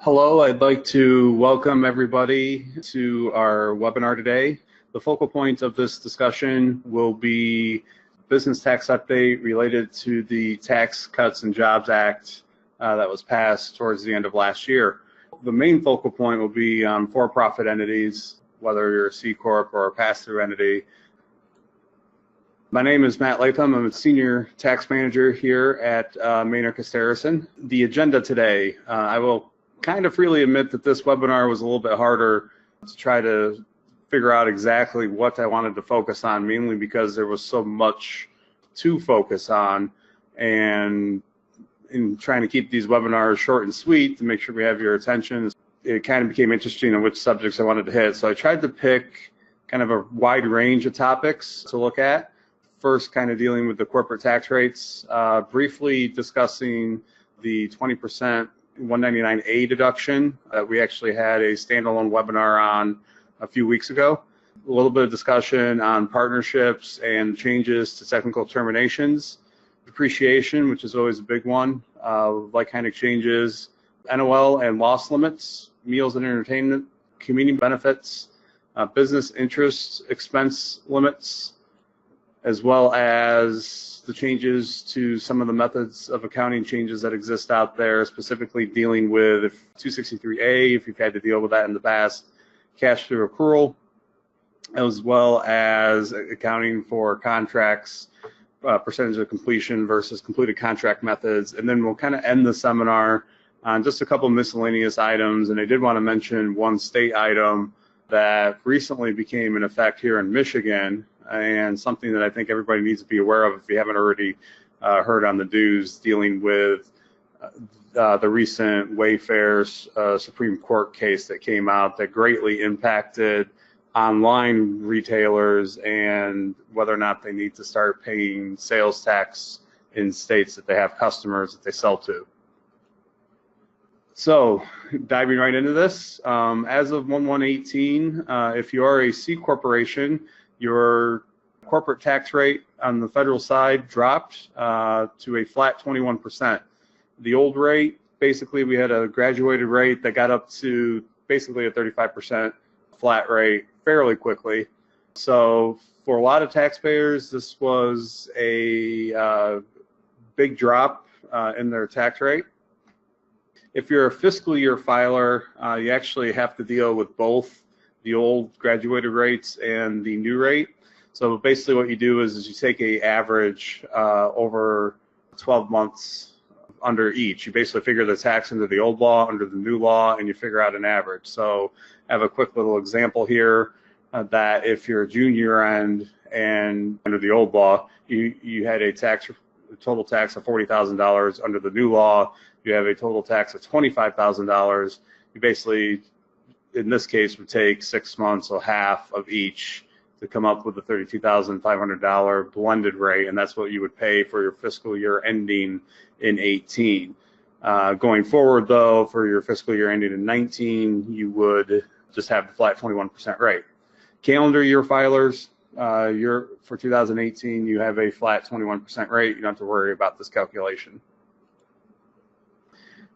Hello, I'd like to welcome everybody to our webinar today. The focal point of this discussion will be business tax update related to the Tax Cuts and Jobs Act that was passed towards the end of last year. The main focal point will be on for-profit entities, whether you're a C Corp or a pass-through entity. My name is Matt Latham. I'm a senior tax manager here at Costerisan. The agenda today, I will kind of freely admit that this webinar was a little bit harder to try to figure out exactly what I wanted to focus on, mainly because there was so much to focus on, and in trying to keep these webinars short and sweet to make sure we have your attention, it kind of became interesting on which subjects I wanted to hit. So I tried to pick kind of a wide range of topics to look at. First, kind of dealing with the corporate tax rates, briefly discussing the 20% 199A deduction that we actually had a standalone webinar on a few weeks ago. A little bit of discussion on partnerships and changes to technical terminations, depreciation, which is always a big one, like-kind exchanges, NOL and loss limits, meals and entertainment, community benefits, business interest expense limits, as well as the changes to some of the methods of accounting changes that exist out there, specifically dealing with 263A, if you've had to deal with that in the past, cash through accrual, as well as accounting for contracts, percentage of completion versus completed contract methods. And then we'll kind of end the seminar on just a couple of miscellaneous items. And I did want to mention one state item that recently became in effect here in Michigan, and something that I think everybody needs to be aware of if you haven't already heard on the news, dealing with the recent Wayfair Supreme Court case that came out that greatly impacted online retailers and whether or not they need to start paying sales tax in states that they have customers that they sell to. So, diving right into this, as of 1/1/18, if you are a C corporation, your corporate tax rate on the federal side dropped to a flat 21%. The old rate, basically, we had a graduated rate that got up to basically a 35% flat rate fairly quickly. So, for a lot of taxpayers, this was a big drop in their tax rate. If you're a fiscal year filer, you actually have to deal with both the old graduated rates and the new rate. So basically what you do is you take an average over 12 months under each. You basically figure the tax under the old law, under the new law, and you figure out an average. So I have a quick little example here that if you're a junior end and under the old law, you had a total tax of $40,000. Under the new law, you have a total tax of $25,000. You basically, in this case, would take 6 months, so half of each, to come up with the $32,500 blended rate, and that's what you would pay for your fiscal year ending in 18. Going forward, though, for your fiscal year ending in 19, you would just have the flat 21% rate. Calendar year filers, for 2018, you have a flat 21% rate. You don't have to worry about this calculation.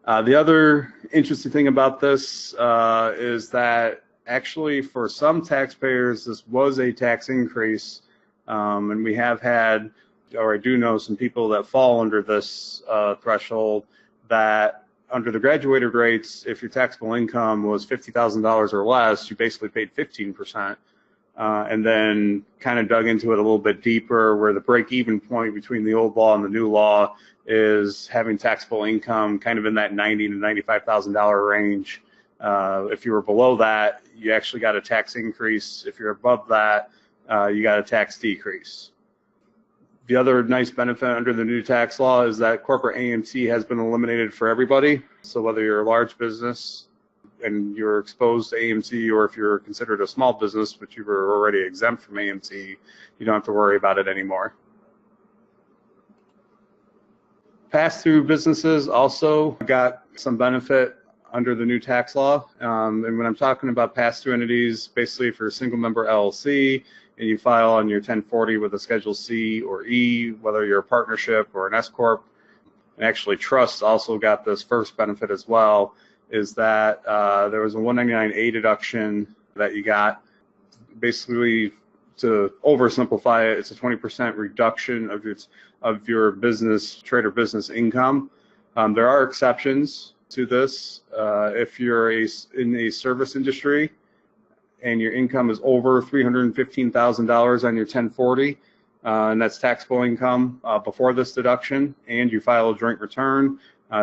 The other interesting thing about this is that actually for some taxpayers this was a tax increase, and we have had, or I do know some people that fall under this threshold, that under the graduated rates, if your taxable income was $50,000 or less, you basically paid 15%. And then kind of dug into it a little bit deeper, where the break-even point between the old law and the new law is having taxable income kind of in that $90,000 to $95,000 range. If you were below that, you actually got a tax increase. If you're above that, you got a tax decrease. The other nice benefit under the new tax law is that corporate AMT has been eliminated for everybody. So whether you're a large business and you're exposed to AMT, or if you're considered a small business but you were already exempt from AMT, you don't have to worry about it anymore. Pass-through businesses also got some benefit under the new tax law. And when I'm talking about pass-through entities, basically if you're a single member LLC and you file on your 1040 with a Schedule C or E, whether you're a partnership or an S Corp, and actually trusts also got this first benefit as well. is that there was a 199A deduction that you got. Basically, to oversimplify it, it's a 20% reduction of your business trade or business income. There are exceptions to this. If you're in a service industry and your income is over $315,000 on your 1040, and that's taxable income before this deduction, and you file a joint return,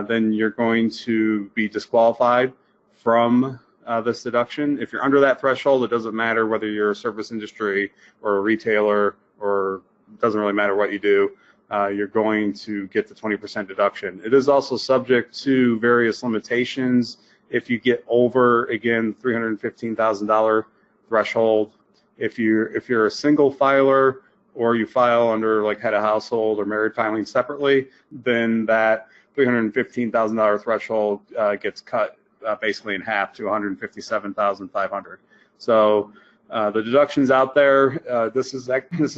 then you're going to be disqualified from this deduction. If you're under that threshold, it doesn't matter whether you're a service industry or a retailer, or it doesn't really matter what you do. You're going to get the 20% deduction. It is also subject to various limitations. If you get over, again, $315,000 threshold, if you're a single filer or you file under like head of household or married filing separately, then that $315,000 threshold gets cut basically in half to $157,500. So the deductions out there, this is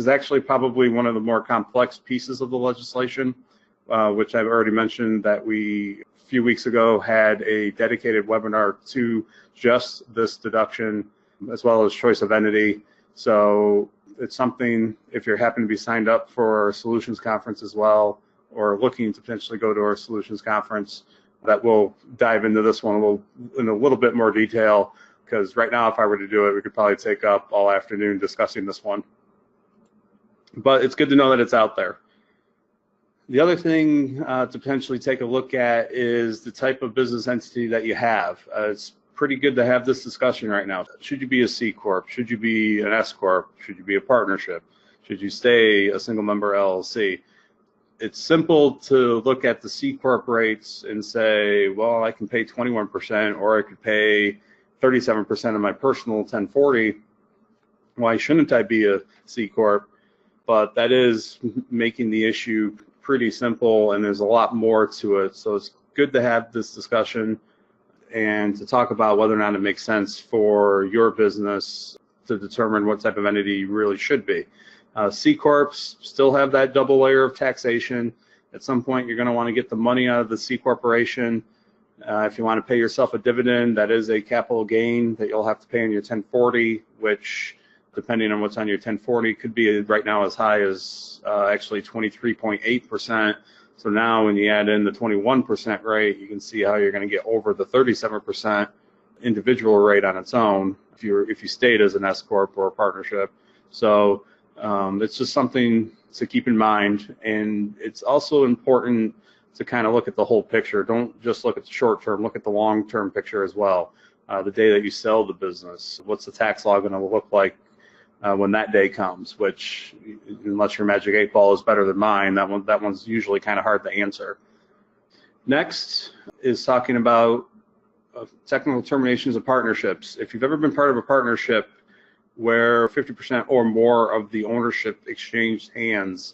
actually probably one of the more complex pieces of the legislation, which I've already mentioned that we a few weeks ago had a dedicated webinar to just this deduction, as well as choice of entity. So it's something, if you happen to be signed up for our solutions conference as well, or looking to potentially go to our solutions conference, that we'll dive into this one in a little bit more detail, because right now, if I were to do it, we could probably take up all afternoon discussing this one. But it's good to know that it's out there. The other thing to potentially take a look at is the type of business entity that you have. It's pretty good to have this discussion right now. Should you be a C Corp? Should you be an S Corp? Should you be a partnership? Should you stay a single member LLC? It's simple to look at the C Corp rates and say, well, I can pay 21%, or I could pay 37% of my personal 1040. Why shouldn't I be a C Corp? But that is making the issue pretty simple, and there's a lot more to it. So it's good to have this discussion and to talk about whether or not it makes sense for your business to determine what type of entity you really should be. C Corps still have that double layer of taxation. At some point, you're going to want to get the money out of the C Corporation. If you want to pay yourself a dividend, that is a capital gain that you'll have to pay on your 1040, which, depending on what's on your 1040, could be right now as high as actually 23.8%. So now when you add in the 21% rate, you can see how you're going to get over the 37% individual rate on its own if you stayed as an S Corp or a partnership. So it's just something to keep in mind, and it's also important to kind of look at the whole picture. Don't just look at the short term, look at the long term picture as well. The day that you sell the business, what's the tax law going to look like when that day comes, which, unless your magic 8 ball is better than mine, that one's usually kind of hard to answer. Next is talking about technical terminations of partnerships. If you've ever been part of a partnership where 50% or more of the ownership exchanged hands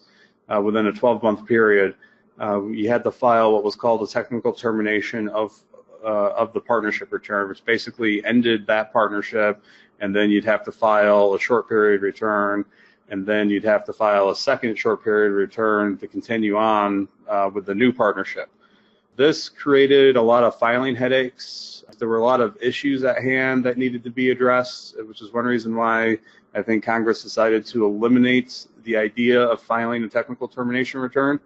within a 12-month period, you had to file what was called a technical termination of the partnership return, which basically ended that partnership, and then you'd have to file a short period return, and then you'd have to file a second short period return to continue on with the new partnership. This created a lot of filing headaches. There were a lot of issues at hand that needed to be addressed, which is one reason why I think Congress decided to eliminate the idea of filing a technical termination return.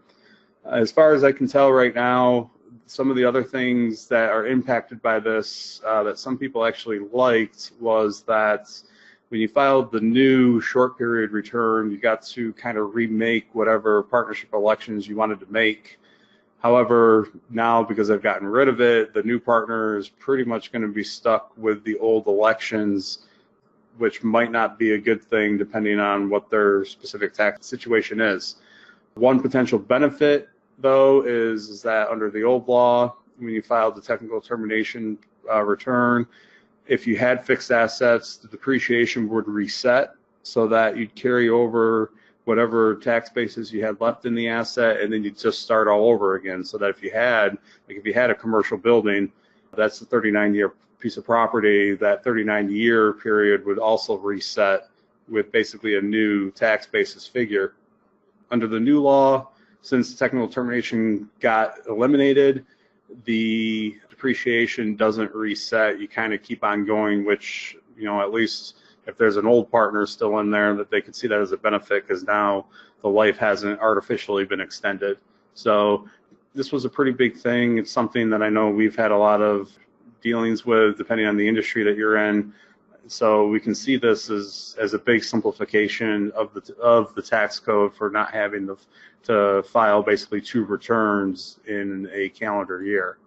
As far as I can tell right now, some of the other things that are impacted by this that some people actually liked was that when you filed the new short period return, you got to kind of remake whatever partnership elections you wanted to make. However, now, because I've gotten rid of it, the new partner is pretty much going to be stuck with the old elections, which might not be a good thing depending on what their specific tax situation is. One potential benefit, though, is that under the old law, when you filed the technical termination return, if you had fixed assets, the depreciation would reset so that you'd carry over whatever tax basis you had left in the asset, and then you'd just start all over again. So that if you had a commercial building, that's a 39-year piece of property, that 39-year period would also reset with basically a new tax basis figure. Under the new law, since technical termination got eliminated, the depreciation doesn't reset. You kind of keep on going, which, at least if there's an old partner still in there, that they could see that as a benefit, because now the life hasn't artificially been extended. So this was a pretty big thing. It's something that I know we've had a lot of dealings with, depending on the industry that you're in. So we can see this as a big simplification of the tax code for not having to file basically 2 returns in a calendar year.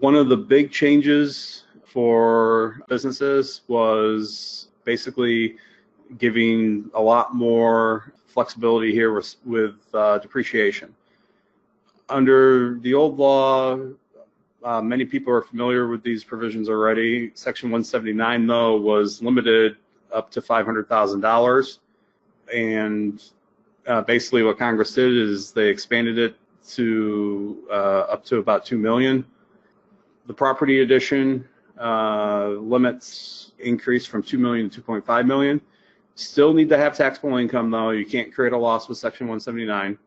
One of the big changes for businesses was basically giving a lot more flexibility here with depreciation. Under the old law, many people are familiar with these provisions already. Section 179, though, was limited up to $500,000. And basically what Congress did is they expanded it to up to about $2 million. The property addition limits increased from $2 million to $2.5 million. Still need to have taxable income, though. You can't create a loss with Section 179.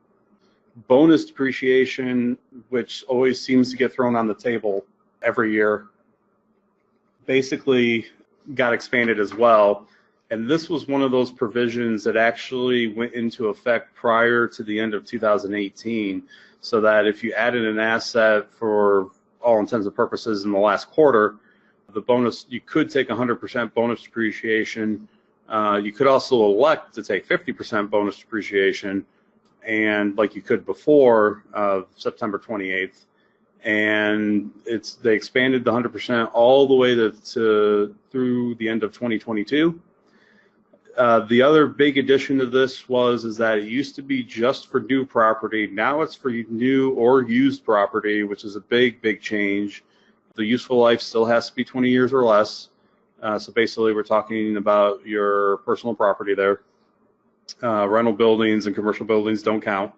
Bonus depreciation, which always seems to get thrown on the table every year, basically got expanded as well. And this was one of those provisions that actually went into effect prior to the end of 2018, so that if you added an asset for all intents and purposes in the last quarter, the bonus, you could take 100% bonus depreciation. You could also elect to take 50% bonus depreciation, and like you could before September 28th. And they expanded the 100% all the way through the end of 2022. The other big addition to this is that it used to be just for new property. Now it's for new or used property, which is a big change. The useful life still has to be 20 years or less. So basically we're talking about your personal property there. Rental buildings and commercial buildings don't count.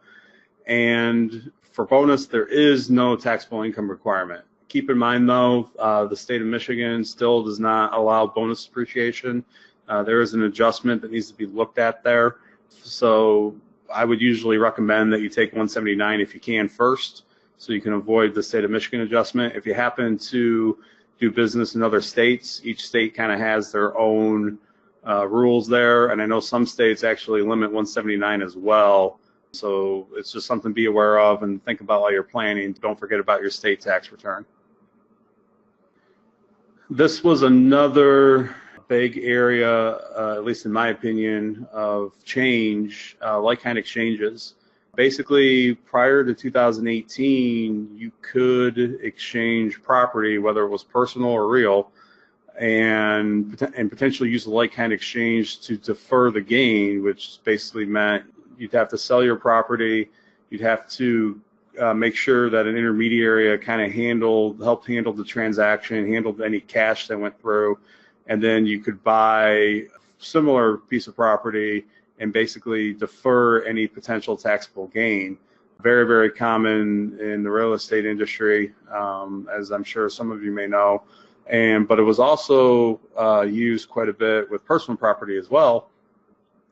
And for bonus, there is no taxable income requirement. Keep in mind, though, the state of Michigan still does not allow bonus depreciation. There is an adjustment that needs to be looked at there. So I would usually recommend that you take 179 if you can first, so you can avoid the state of Michigan adjustment. If you happen to do business in other states, each state kind of has their own rules there, and I know some states actually limit 179 as well. So it's just something to be aware of and think about while you're planning. Don't forget about your state tax return. This was another big area, at least in my opinion, of change, like-kind exchanges. Basically, prior to 2018, you could exchange property, whether it was personal or real, and potentially use a like-kind exchange to defer the gain, which basically meant you'd have to sell your property, you'd have to make sure that an intermediary kind of helped handle the transaction, handled any cash that went through, and then you could buy a similar piece of property and basically defer any potential taxable gain. Very common in the real estate industry, as I'm sure some of you may know. But it was also used quite a bit with personal property as well.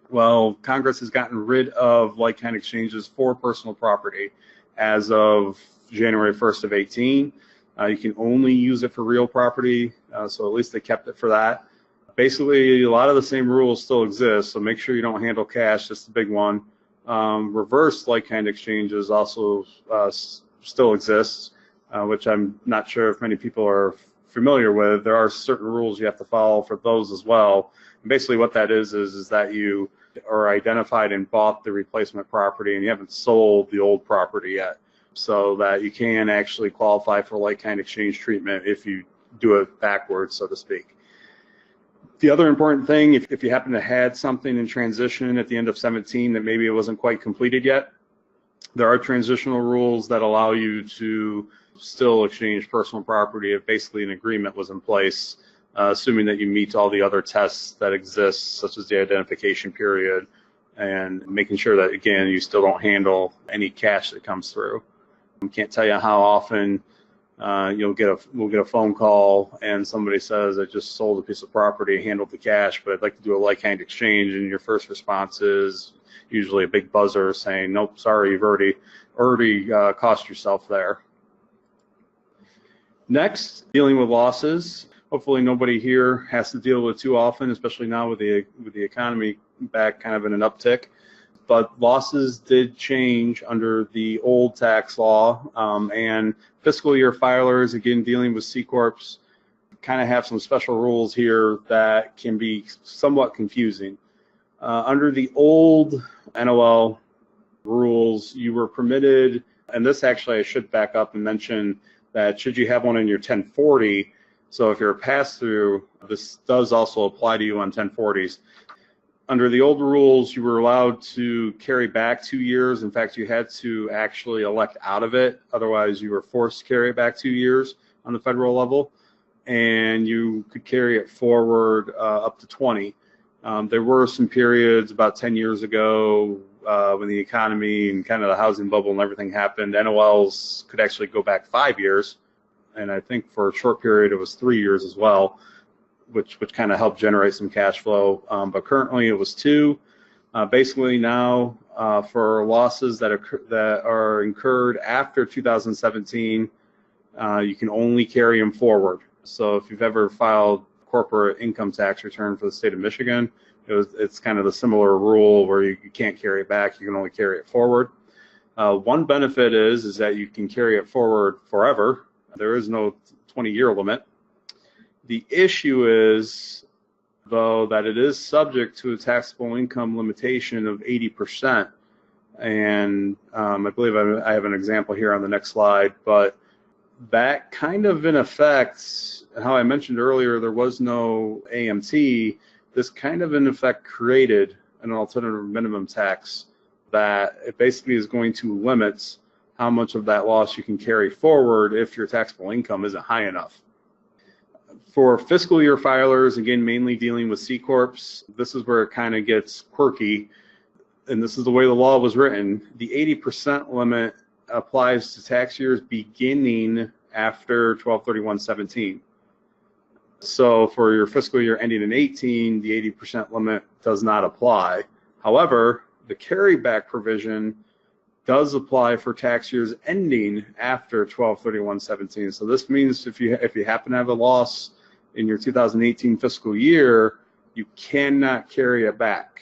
Well, Congress has gotten rid of like-kind exchanges for personal property as of January 1st of 18. You can only use it for real property, so at least they kept it for that. Basically, a lot of the same rules still exist, so make sure you don't handle cash, that's the big one. Reverse like-kind exchanges also still exists, which I'm not sure if many people are familiar with. There are certain rules you have to follow for those as well. And basically what that is that you are identified and bought the replacement property and you haven't sold the old property yet, so that you can actually qualify for like-kind exchange treatment if you do it backwards, so to speak. The other important thing, if you happen to had something in transition at the end of 17 that maybe it wasn't quite completed yet, there are transitional rules that allow you to still exchange personal property if basically an agreement was in place, assuming that you meet all the other tests that exist, such as the identification period, and making sure that, again, you still don't handle any cash that comes through. I can't tell you how often we'll get a phone call and somebody says, I just sold a piece of property, handled the cash, but I'd like to do a like-kind exchange, and your first response is usually a big buzzer saying, nope, sorry, you've already cost yourself there. Next, dealing with losses. Hopefully nobody here has to deal with too often, especially now with the economy back kind of in an uptick. But losses did change under the old tax law, and fiscal year filers, again, dealing with C Corps, kind of have some special rules here that can be somewhat confusing. Under the old NOL rules, you were permitted, and this actually I should back up and mention that should you have one in your 1040, so if you're a pass-through, this does also apply to you on 1040s. Under the old rules, you were allowed to carry back 2 years. In fact, you had to actually elect out of it. Otherwise, you were forced to carry it back 2 years on the federal level, and you could carry it forward up to 20. There were some periods about 10 years ago when the economy and kind of the housing bubble and everything happened, NOLs could actually go back 5 years. And I think for a short period, it was 3 years as well, which kind of helped generate some cash flow. But currently it was 2. Basically now for losses that are incurred after 2017, you can only carry them forward. So if you've ever filed corporate income tax return for the state of Michigan, it's kind of the similar rule where you can't carry it back, you can only carry it forward. One benefit is that you can carry it forward forever. There is no 20-year limit. The issue is, though, that it is subject to a taxable income limitation of 80%. And I believe I have an example here on the next slide, but that kind of in effect, how I mentioned earlier, there was no AMT, this kind of in effect created an alternative minimum tax that it basically is going to limit how much of that loss you can carry forward if your taxable income isn't high enough. For fiscal year filers, again, mainly dealing with C Corps, this is where it kind of gets quirky, and this is the way the law was written. The 80% limit applies to tax years beginning after 12/31/17. So for your fiscal year ending in 18, the 80% limit does not apply. However, the carryback provision does apply for tax years ending after 12/31/17. So this means if you happen to have a loss in your 2018 fiscal year, you cannot carry it back.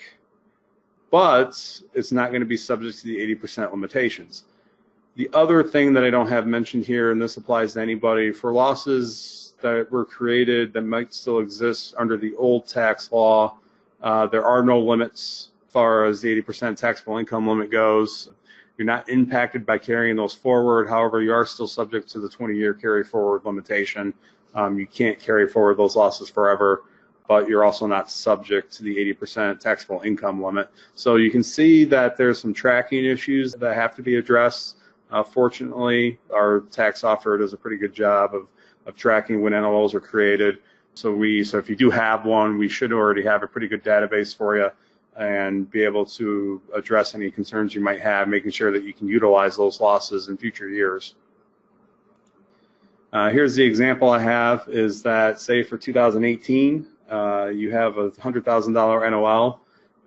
But it's not going to be subject to the 80% limitations. The other thing that I don't have mentioned here, and this applies to anybody, for losses that were created that might still exist under the old tax law, there are no limits as far as the 80% taxable income limit goes. You're not impacted by carrying those forward. However, you are still subject to the 20-year carry forward limitation. You can't carry forward those losses forever, but you're also not subject to the 80% taxable income limit. So you can see that there's some tracking issues that have to be addressed. Fortunately, our tax software does a pretty good job of tracking when NOLs are created. So if you do have one, we should already have a pretty good database for you and be able to address any concerns you might have, making sure that you can utilize those losses in future years. Here's the example I have is that, say for 2018, you have a $100,000 NOL.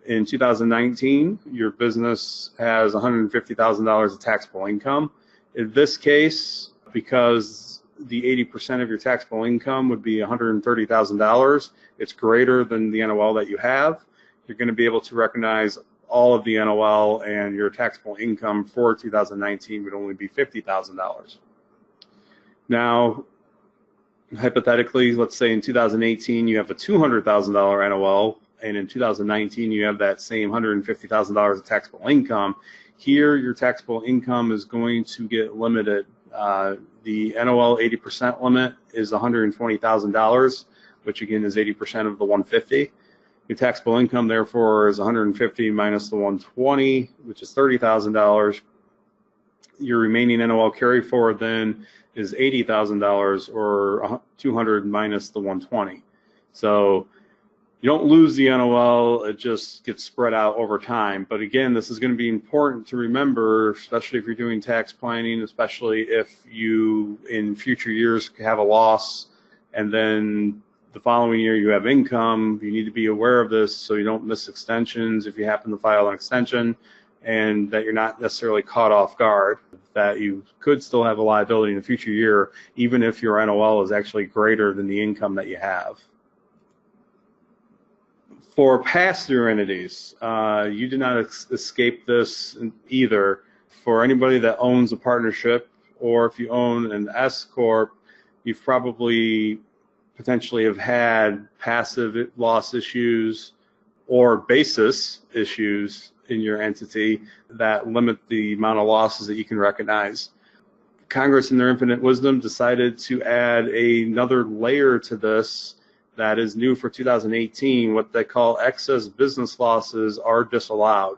In 2019, your business has $150,000 of taxable income. In this case, because the 80% of your taxable income would be $130,000, it's greater than the NOL that you have. You're going to be able to recognize all of the NOL, and your taxable income for 2019 would only be $50,000. Now, hypothetically, let's say in 2018 you have a $200,000 NOL, and in 2019 you have that same $150,000 of taxable income. Here, your taxable income is going to get limited. The NOL 80% limit is $120,000, which again is 80% of the 150. Your taxable income, therefore, is 150 minus the 120, which is $30,000. Your remaining NOL carry forward then is $80,000, or 200 minus the 120. So you don't lose the NOL, it just gets spread out over time. But again, this is going to be important to remember, especially if you're doing tax planning, especially if you in future years have a loss and then the following year you have income. You need to be aware of this so you don't miss extensions if you happen to file an extension, and that you're not necessarily caught off guard, that you could still have a liability in the future year, even if your NOL is actually greater than the income that you have. For pass-through entities, you do not escape this either. For anybody that owns a partnership, or if you own an S Corp, you've probably potentially have had passive loss issues or basis issues in your entity that limit the amount of losses that you can recognize. Congress, in their infinite wisdom, decided to add another layer to this that is new for 2018. What they call excess business losses are disallowed.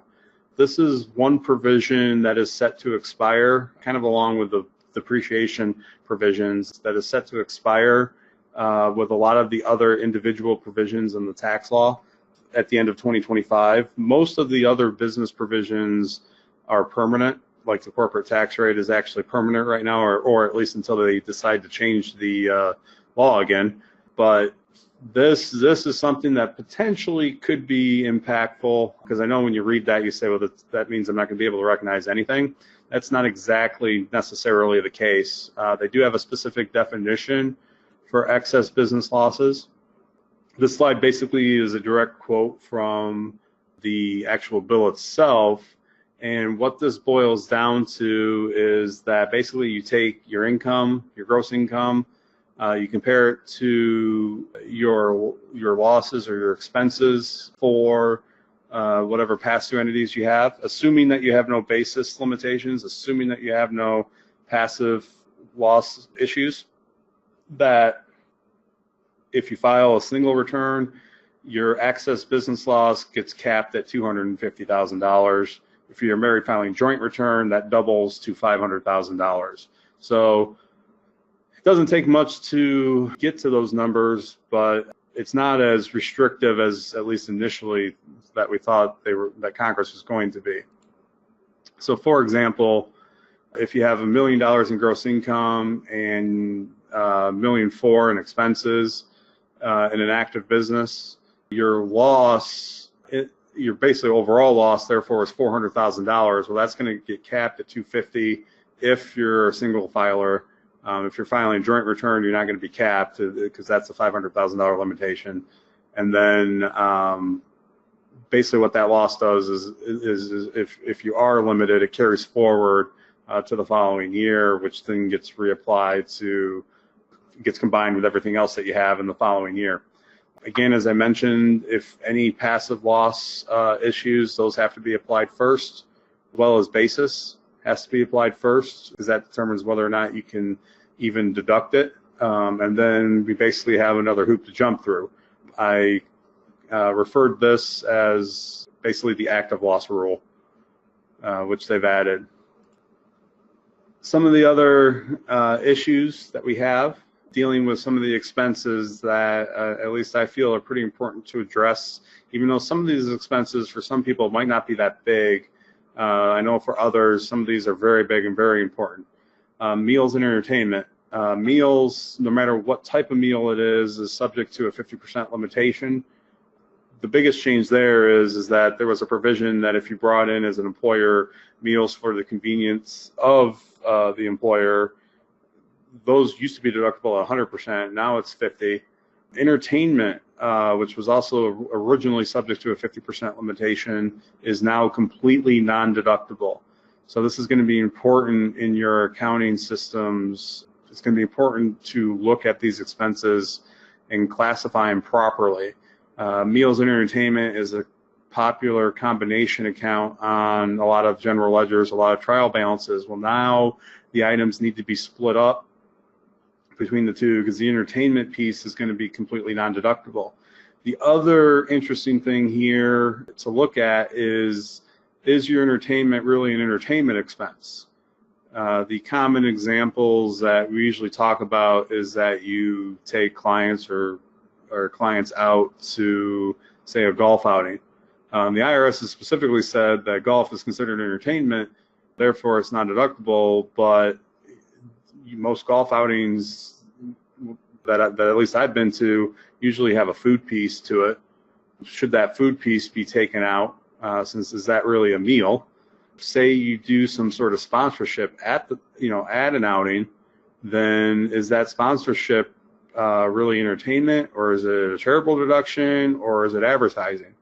This is one provision that is set to expire, kind of along with the depreciation provisions, that is set to expire with a lot of the other individual provisions in the tax law at the end of 2025. Most of the other business provisions are permanent, like the corporate tax rate is actually permanent right now, or at least until they decide to change the law again. But this is something that potentially could be impactful, because I know when you read that, you say, well, that means I'm not going to be able to recognize anything. That's not exactly necessarily the case. They do have a specific definition for excess business losses. This slide basically is a direct quote from the actual bill itself, and what this boils down to is that basically you take your income, your gross income, you compare it to your losses or your expenses for whatever pass-through entities you have, assuming that you have no basis limitations, assuming that you have no passive loss issues, that if you file a single return, your excess business loss gets capped at $250,000. If you're married filing joint return, that doubles to $500,000. So it doesn't take much to get to those numbers, but it's not as restrictive as, at least initially, that we thought that Congress was going to be. So for example, if you have $1 million in gross income and $1.4 million in expenses in an active business, your loss, your basically overall loss, therefore, is $400,000. Well, that's going to get capped at $250,000 if you're a single filer. If you're filing a joint return, you're not going to be capped because that's a $500,000 limitation. And then basically what that loss does is if you are limited, it carries forward to the following year, which then gets reapplied gets combined with everything else that you have in the following year. Again, as I mentioned, if any passive loss issues, those have to be applied first, as well as basis has to be applied first, because that determines whether or not you can even deduct it. And then we basically have another hoop to jump through. I referred this as basically the active loss rule, which they've added. Some of the other issues that we have dealing with some of the expenses that at least I feel are pretty important to address, even though some of these expenses for some people might not be that big. I know for others, some of these are very big and very important. Meals and entertainment. Meals, no matter what type of meal it is subject to a 50% limitation. The biggest change there is that there was a provision that if you brought in as an employer meals for the convenience of the employer, those used to be deductible at 100%. Now it's 50%. Entertainment, which was also originally subject to a 50% limitation, is now completely non-deductible. So this is going to be important in your accounting systems. It's going to be important to look at these expenses and classify them properly. Meals and entertainment is a popular combination account on a lot of general ledgers, a lot of trial balances. Well, now the items need to be split up between the two, because the entertainment piece is going to be completely non-deductible. The other interesting thing here to look at is your entertainment really an entertainment expense? The common examples that we usually talk about is that you take clients or clients out to, say, a golf outing. The IRS has specifically said that golf is considered entertainment, therefore it's non-deductible, but most golf outings that at least I've been to usually have a food piece to it. Should that food piece be taken out, since is that really a meal? say you do some sort of sponsorship at the, at an outing, then is that sponsorship really entertainment, or is it a charitable deduction, or is it advertising?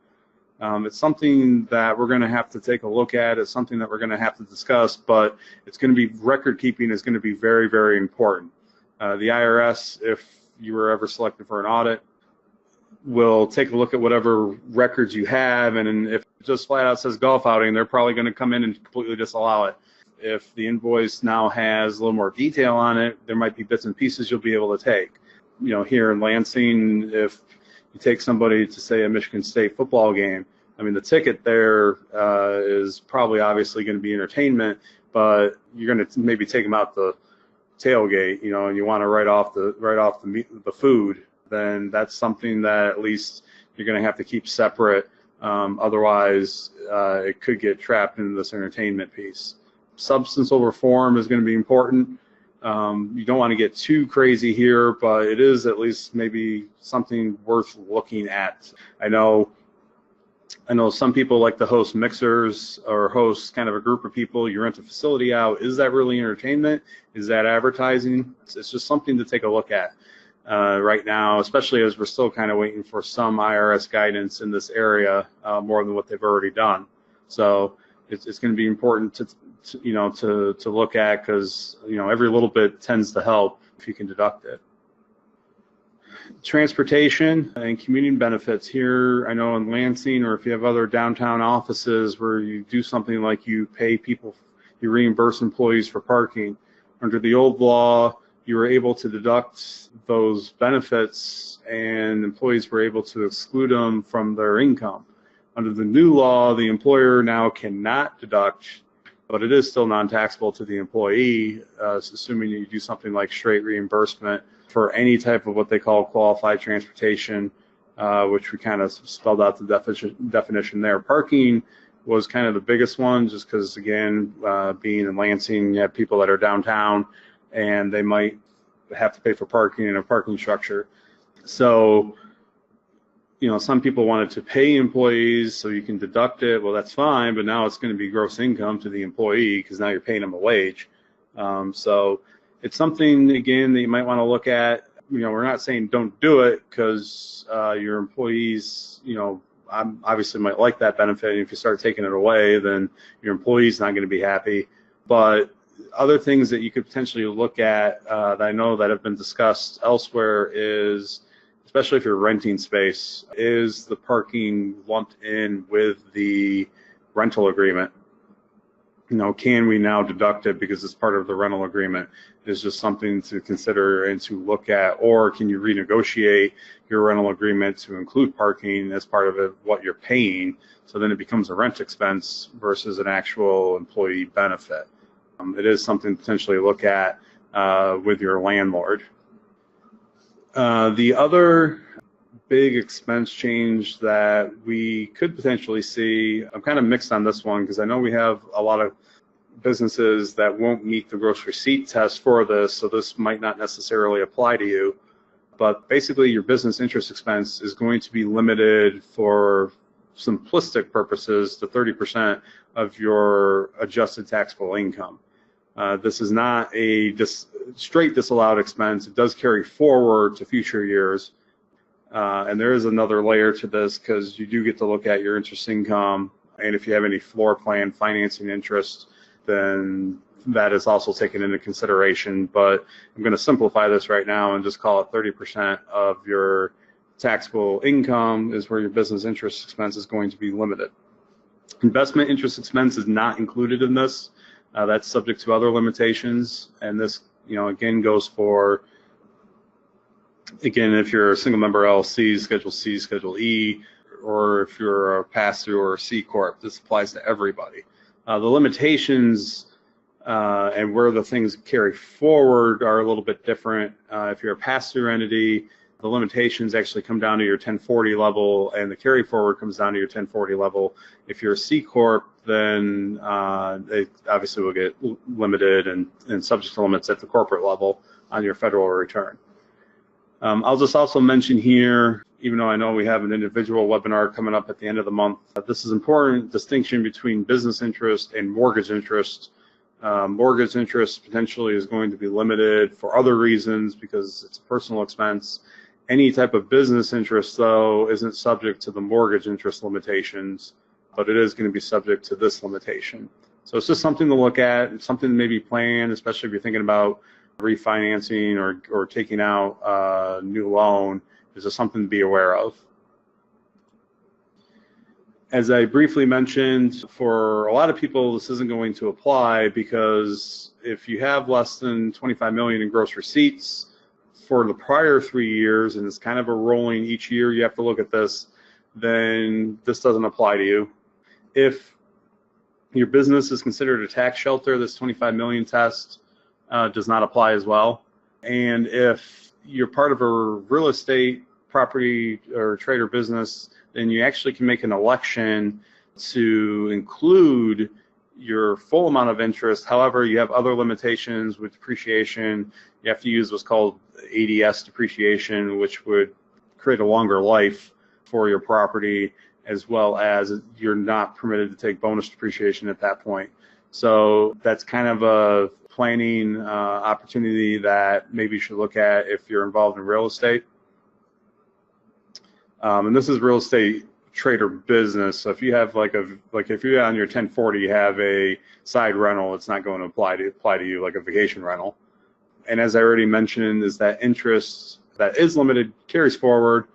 It's something that we're going to have to take a look at. It's something that we're going to have to discuss, but it's going to be, record keeping is going to be very, very important. The IRS, if you were ever selected for an audit, will take a look at whatever records you have, and if it just flat out says golf outing, they're probably going to come in and completely disallow it. If the invoice now has a little more detail on it, there might be bits and pieces you'll be able to take. Here in Lansing, if you take somebody to, say, a Michigan State football game, I mean, the ticket there is probably obviously going to be entertainment, but you're going to maybe take them out the tailgate, and you want to write off the food, then that's something that at least you're going to have to keep separate. Otherwise, it could get trapped into this entertainment piece. Substance over form is going to be important. You don't want to get too crazy here, but it is at least maybe something worth looking at. I know some people like to host mixers or host kind of a group of people. You rent a facility out. Is that really entertainment? Is that advertising? It's just something to take a look at right now, especially as we're still kind of waiting for some IRS guidance in this area, more than what they've already done. So it's going to be important to look at, because every little bit tends to help if you can deduct it. Transportation and commuting benefits here, I know in Lansing, or if you have other downtown offices where you do something like you pay people, you reimburse employees for parking. Under the old law, you were able to deduct those benefits and employees were able to exclude them from their income. Under the new law, the employer now cannot deduct, but it is still non-taxable to the employee, assuming you do something like straight reimbursement for any type of what they call qualified transportation, which we kind of spelled out the definition there. Parking was kind of the biggest one, just because, again, being in Lansing, you have people that are downtown and they might have to pay for parking in a parking structure. So, some people wanted to pay employees so you can deduct it. Well, that's fine, but now it's going to be gross income to the employee, because now you're paying them a wage. So it's something, again, that you might want to look at. We're not saying don't do it, because your employees, obviously might like that benefit. And if you start taking it away, then your employee's not going to be happy. But other things that you could potentially look at that I know that have been discussed elsewhere is, especially if you're renting space, is the parking lumped in with the rental agreement? Can we now deduct it because it's part of the rental agreement? Is just something to consider and to look at. Or can you renegotiate your rental agreement to include parking as part of what you're paying, so then it becomes a rent expense versus an actual employee benefit? It is something to potentially look at with your landlord. The other big expense change that we could potentially see, I'm kind of mixed on this one, because I know we have a lot of businesses that won't meet the gross receipt test for this, so this might not necessarily apply to you. But basically, your business interest expense is going to be limited, for simplistic purposes, to 30% of your adjusted taxable income. This is not a straight disallowed expense. It does carry forward to future years. And there is another layer to this, because you do get to look at your interest income, and if you have any floor plan financing interest, then that is also taken into consideration. But I'm going to simplify this right now and just call it 30% of your taxable income is where your business interest expense is going to be limited. Investment interest expense is not included in this. That's subject to other limitations, and this, again, goes for, again, if you're a single member LLC, Schedule C, Schedule E, or if you're a pass-through or a C Corp, this applies to everybody. The limitations and where the things carry forward are a little bit different. If you're a pass-through entity, the limitations actually come down to your 1040 level, and the carry forward comes down to your 1040 level. If you're a C Corp, then it obviously will get limited and subject to limits at the corporate level on your federal return. I'll just also mention here, even though I know we have an individual webinar coming up at the end of the month. This is an important distinction between business interest and mortgage interest. Mortgage interest potentially is going to be limited for other reasons because it's a personal expense. Any type of business interest, though, isn't subject to the mortgage interest limitations, but it is going to be subject to this limitation. So it's just something to look at, something to maybe plan, especially if you're thinking about refinancing or taking out a new loan. This is something to be aware of. As I briefly mentioned, for a lot of people, this isn't going to apply because if you have less than 25 million in gross receipts for the prior 3 years, and it's kind of a rolling each year, you have to look at this, then this doesn't apply to you. If your business is considered a tax shelter, this 25 million test does not apply as well. And if you're part of a real estate, property, or trade or business, then you actually can make an election to include your full amount of interest. However, you have other limitations with depreciation. You have to use what's called ADS depreciation, which would create a longer life for your property, as well as you're not permitted to take bonus depreciation at that point. So that's kind of a planning opportunity that maybe you should look at if you're involved in real estate. And this is real estate trade or business. So if you have if you're on your 1040, you have a side rental, it's not going to apply to you like a vacation rental. And as I already mentioned, is that interest that is limited carries forward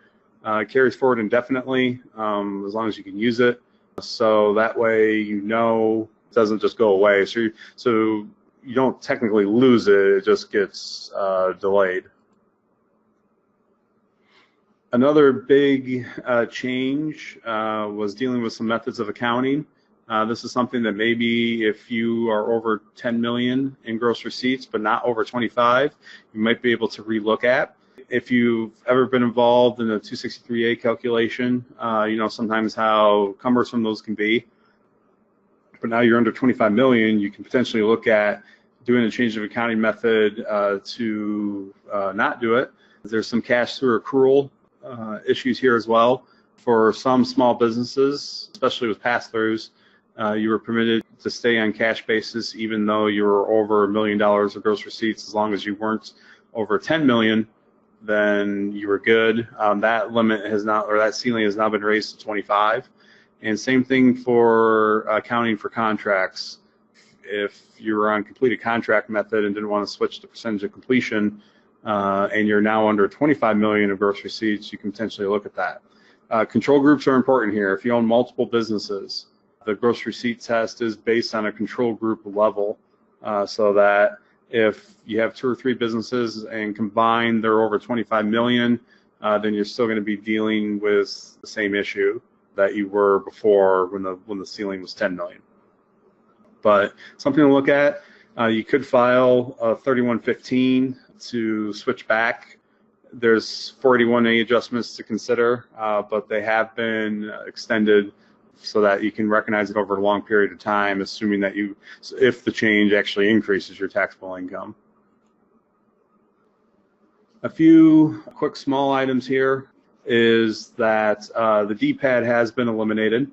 indefinitely, as long as you can use it. So that way, it doesn't just go away. So you don't technically lose it; it just gets delayed. Another big change was dealing with some methods of accounting. This is something that maybe if you are over 10 million in gross receipts, but not over 25, you might be able to relook at. If you've ever been involved in a 263A calculation, you know sometimes how cumbersome those can be. But now you're under 25 million, you can potentially look at doing a change of accounting method to not do it. There's some cash through accrual issues here as well. For some small businesses, especially with pass-throughs, you were permitted to stay on cash basis even though you were over $1 million of gross receipts. As long as you weren't over 10 million, then you were good. That limit has not, or that ceiling has now been raised to 25. And same thing for accounting for contracts. If you were on completed contract method and didn't want to switch to percentage of completion, and you're now under 25 million of gross receipts, you can potentially look at that. Control groups are important here. If you own multiple businesses, the gross receipt test is based on a control group level, so that if you have 2 or 3 businesses and combined they're over 25 million, then you're still going to be dealing with the same issue that you were before when the ceiling was 10 million. But something to look at. You could file a 3115 to switch back. There's 481A adjustments to consider, but they have been extended so that you can recognize it over a long period of time, assuming that if the change actually increases your taxable income. A few quick small items here is that the DPAD has been eliminated,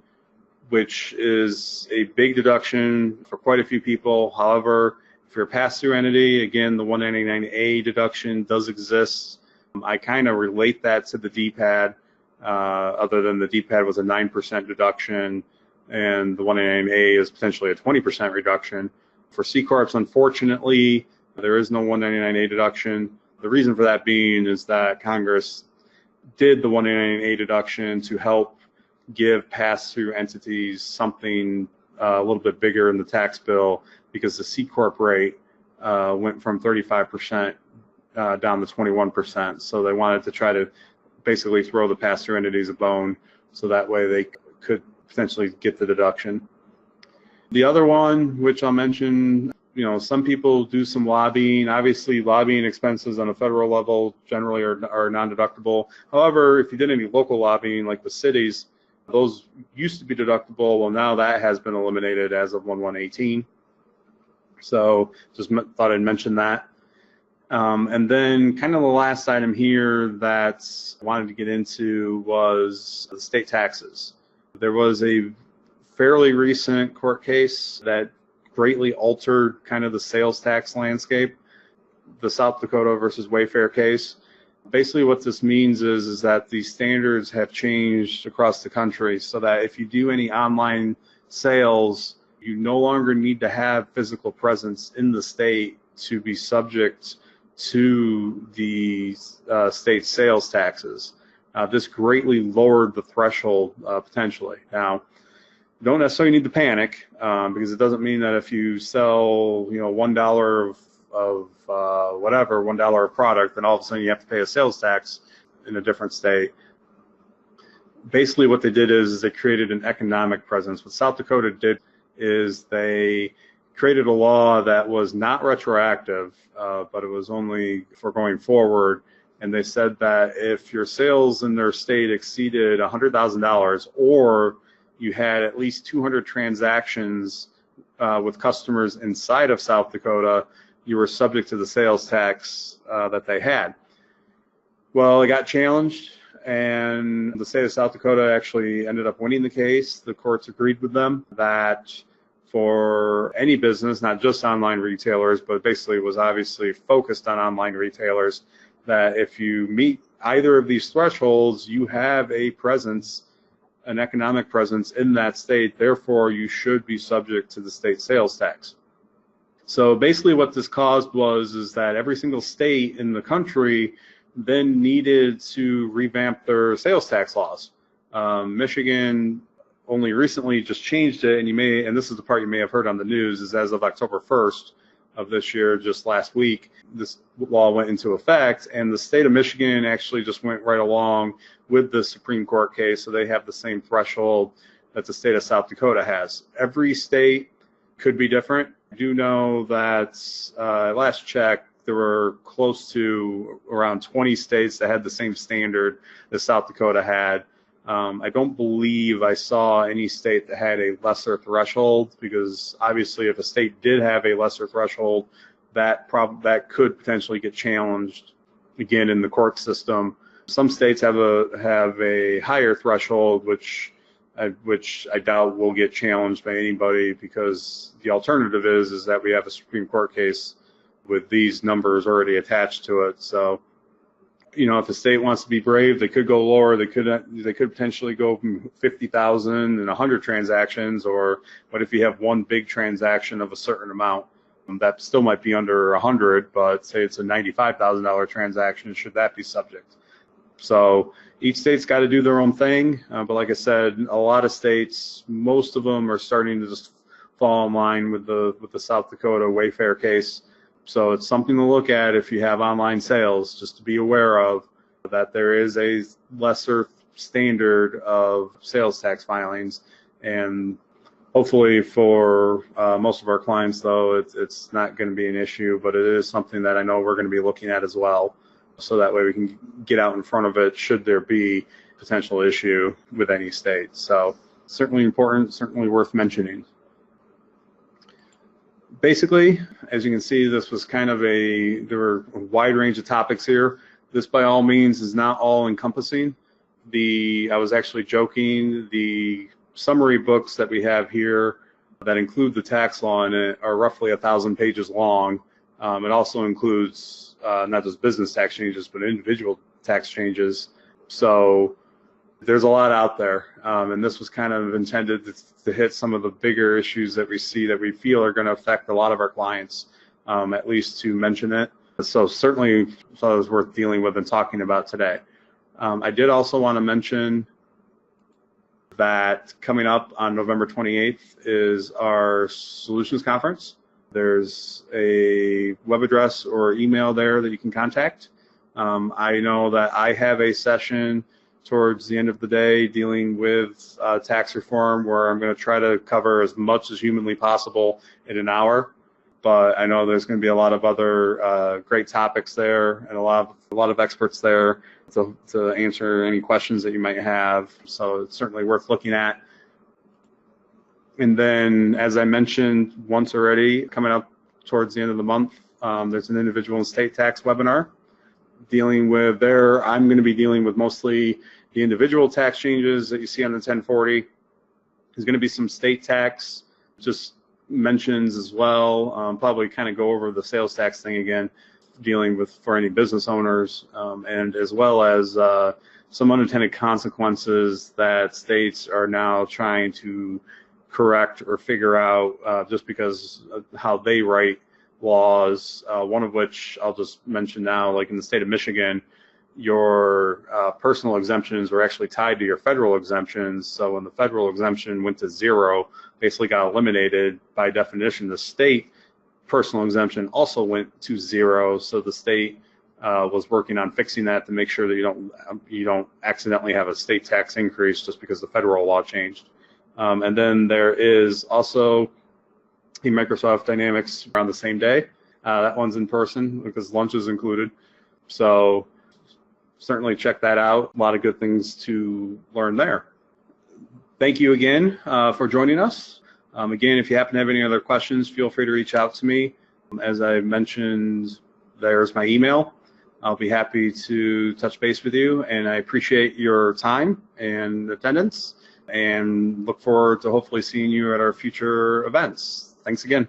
which is a big deduction for quite a few people. However, if you're a pass-through entity, again, the 199A deduction does exist. I kind of relate that to the DPAD, other than the DPAD was a 9% deduction and the 199A is potentially a 20% reduction. For C-Corps, unfortunately, there is no 199A deduction. The reason for that being is that Congress did the 199A deduction to help give pass-through entities something a little bit bigger in the tax bill, because the C-Corp rate went from 35% down to 21%. So they wanted to try to basically throw the pass-through entities a bone so that way they could potentially get the deduction. The other one, which I'll mention, some people do some lobbying. Obviously, lobbying expenses on a federal level generally are non-deductible. However, if you did any local lobbying, like with cities, those used to be deductible. Well, now that has been eliminated as of 1/1/18. So just thought I'd mention that. And then kind of the last item here that I wanted to get into was the state taxes. There was a fairly recent court case that greatly altered kind of the sales tax landscape, the South Dakota versus Wayfair case. Basically what this means is that the standards have changed across the country so that if you do any online sales, you no longer need to have physical presence in the state to be subject to the state sales taxes. This greatly lowered the threshold potentially. Now, you don't necessarily need to panic because it doesn't mean that if you sell, $1 of whatever, $1 of product, then all of a sudden you have to pay a sales tax in a different state. Basically what they did is they created an economic presence. What South Dakota did is they created a law that was not retroactive, but it was only for going forward. And they said that if your sales in their state exceeded $100,000 or you had at least 200 transactions with customers inside of South Dakota, you were subject to the sales tax that they had. Well, it got challenged, and the state of South Dakota actually ended up winning the case. The courts agreed with them that for any business, not just online retailers, but basically it was obviously focused on online retailers, that if you meet either of these thresholds, you have a presence, an economic presence in that state, therefore you should be subject to the state sales tax. So basically what this caused is that every single state in the country then needed to revamp their sales tax laws. Michigan only recently just changed it, and this is the part you may have heard on the news, is as of October 1st of this year, just last week, this law went into effect, and the state of Michigan actually just went right along with the Supreme Court case, so they have the same threshold that the state of South Dakota has. Every state could be different. I do know that last check, there were close to around 20 states that had the same standard that South Dakota had. I don't believe I saw any state that had a lesser threshold, because obviously if a state did have a lesser threshold, that could potentially get challenged again in the court system. Some states have a higher threshold, which I doubt will get challenged by anybody, because the alternative is that we have a Supreme Court case with these numbers already attached to it. So, if a state wants to be brave, they could go lower. They could potentially go from 50,000 and 100 transactions, but if you have one big transaction of a certain amount, that still might be under 100, but say it's a $95,000 transaction, should that be subject? So each state's got to do their own thing, but like I said, a lot of states, most of them are starting to just fall in line with the South Dakota Wayfair case. So it's something to look at if you have online sales, just to be aware of that there is a lesser standard of sales tax filings. And hopefully for most of our clients, though, it's not going to be an issue, but it is something that I know we're going to be looking at as well. So that way we can get out in front of it should there be potential issue with any state. So certainly important, certainly worth mentioning. Basically, as you can see, this was kind of there were a wide range of topics here. This by all means is not all encompassing. I was actually joking, the summary books that we have here that include the tax law in it are roughly 1,000 pages long. It also includes not just business tax changes, but individual tax changes. So there's a lot out there, and this was kind of intended to hit some of the bigger issues that we see that we feel are going to affect a lot of our clients, at least to mention it. So certainly thought it was worth dealing with and talking about today. I did also want to mention that coming up on November 28th is our Solutions Conference. There's a web address or email there that you can contact. I know that I have a session towards the end of the day dealing with tax reform, where I'm going to try to cover as much as humanly possible in an hour. But I know there's going to be a lot of other great topics there, and a lot of experts there to answer any questions that you might have. So it's certainly worth looking at. And then, as I mentioned once already, coming up towards the end of the month, there's an individual and state tax webinar dealing with there. I'm going to be dealing with mostly the individual tax changes that you see on the 1040. There's going to be some state tax just mentions as well. Probably kind of go over the sales tax thing again, dealing with for any business owners, and as well as some unintended consequences that states are now trying to correct or figure out just because of how they write laws, one of which I'll just mention now, like in the state of Michigan, your personal exemptions were actually tied to your federal exemptions. So when the federal exemption went to zero, basically got eliminated, by definition, the state personal exemption also went to zero. So the state was working on fixing that to make sure that you don't accidentally have a state tax increase just because the federal law changed. And then there is also the Microsoft Dynamics around the same day. That one's in person because lunch is included. So certainly check that out. A lot of good things to learn there. Thank you again for joining us. Again, if you happen to have any other questions, feel free to reach out to me. As I mentioned, there's my email. I'll be happy to touch base with you, and I appreciate your time and attendance, and look forward to hopefully seeing you at our future events. Thanks again.